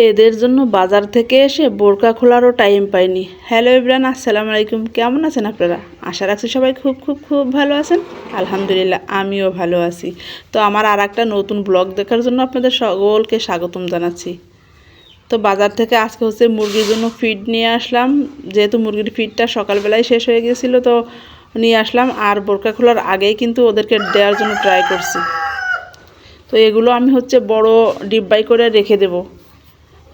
এদের জন্য বাজার থেকে এসে বোরকা খোলারও টাইম পাইনি। হ্যালো এভরিওয়ান, আসসালামু আলাইকুম। কেমন আছেন আপনারা? আশা রাখছি সবাই খুব খুব খুব ভালো আছেন। আলহামদুলিল্লাহ, আমিও ভালো আছি। তো আমার আর একটা নতুন ব্লগ দেখার জন্য আপনাদের সকলকে স্বাগতম জানাচ্ছি। তো বাজার থেকে আজকে মুরগির জন্য ফিড নিয়ে আসলাম। যেহেতু মুরগির ফিডটা সকালবেলায় শেষ হয়ে গিয়েছিলো, তো নিয়ে আসলাম। আর বোরকা খোলার আগেই কিন্তু ওদেরকে দেওয়ার জন্য ট্রাই করছি। তো এগুলো আমি বড় ডিব্বাই করে রেখে দেবো,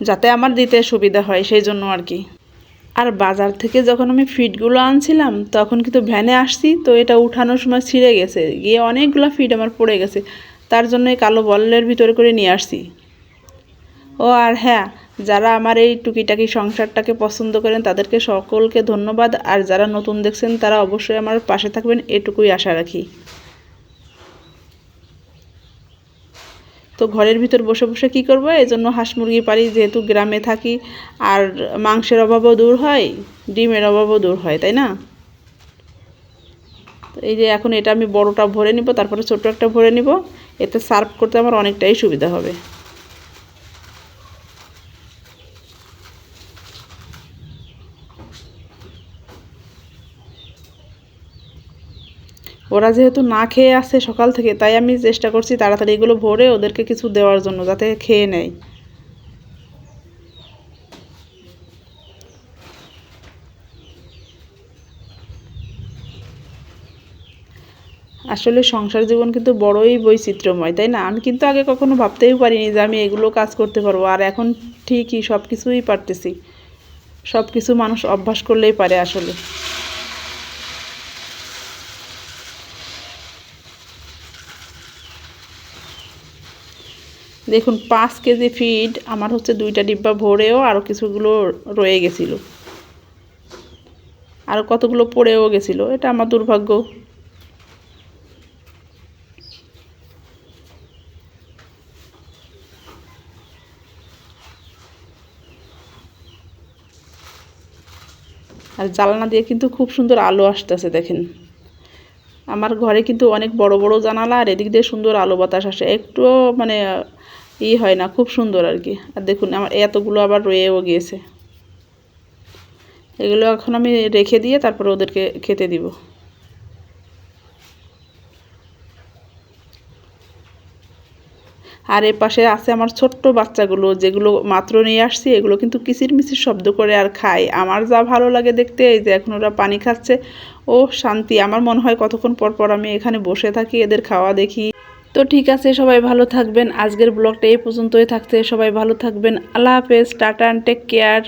যাতে আমার দিতে সুবিধা হয়, সেই জন্য আর কি। আর বাজার থেকে যখন আমি ফিডগুলো আনছিলাম তখন কিন্তু ভ্যানে আসছি, তো এটা উঠানোর সময় ছিঁড়ে গেছে, গিয়ে অনেকগুলো ফিড আমার পড়ে গেছে। তার জন্য এই কালো বলের ভিতরে করে নিয়ে আসছি। ও আর হ্যাঁ, যারা আমার এই টুকিটাকি সংসারটাকে পছন্দ করেন তাদেরকে সকলকে ধন্যবাদ। আর যারা নতুন দেখছেন তারা অবশ্যই আমার পাশে থাকবেন, এটুকুই আশা রাখি। তো ঘরের ভিতর বসে বসে কী করবো, এই জন্য হাঁস মুরগি পালি, যেহেতু গ্রামে থাকি। আর মাংসের অভাবও দূর হয়, ডিমের অভাবও দূর হয়, তাই না? তো এই যে এখন এটা আমি বড়টা ভরে নিব, তারপরে ছোট একটা ভরে নিব। এতে সার্ভ করতে আমার অনেকটাই সুবিধা হবে। ওরা যেহেতু না খেয়ে আসে সকাল থেকে, তাই আমি চেষ্টা করছি তাড়াতাড়ি এগুলো ভরে ওদেরকে কিছু দেওয়ার জন্য, যাতে খেয়ে নেয়। আসলে সংসার জীবন কিন্তু বড়ই বৈচিত্র্যময়, তাই না? আমি কিন্তু আগে কখনো ভাবতেই পারিনি যে আমি এগুলো কাজ করতে পারবো। আর এখন ঠিকই সব কিছুই পারতেছি। সব কিছু মানুষ অভ্যাস করলেই পারে আসলে। দেখুন, 5 কেজি ফিড আমার 2টা ডিব্বা ভরেও আরও কিছুগুলো রয়ে গেছিলো, আরও কতগুলো পড়েও গেছিলো। এটা আমার দুর্ভাগ্য। আর জানলা দিয়ে কিন্তু খুব সুন্দর আলো আসতেছে, দেখেন। আমার ঘরে কিন্তু অনেক বড় বড় জানালা, আর এদিক দিয়ে সুন্দর আলো বাতাস আসে, একটুও মানে হয় না, খুব সুন্দর আর কি। আর দেখুন আমার এতগুলো আবার রয়েও গিয়েছে। এগুলো এখন আমি রেখে দিয়ে তারপরে ওদেরকে খেতে দিব। আর এর পাশে আছে আমার ছোট্ট বাচ্চাগুলো, যেগুলো মাত্র নিয়ে আসছি। এগুলো কিন্তু কিচিরমিচির শব্দ করে আর খায়। আমার যা ভালো লাগে দেখতে, এই যে এখন ওরা পানি খাচ্ছে। ও শান্তি! আমার মনে হয় কতক্ষণ পর পর আমি এখানে বসে থাকি, এদের খাওয়া দেখি। তো ঠিক আছে, সবাই ভালো থাকবেন। আজকের ব্লগটা এই পর্যন্তই থাকছে। সবাই ভালো থাকবেন। আল্লাহ হাফেজ, টাটা অ্যান্ড টেক কেয়ার।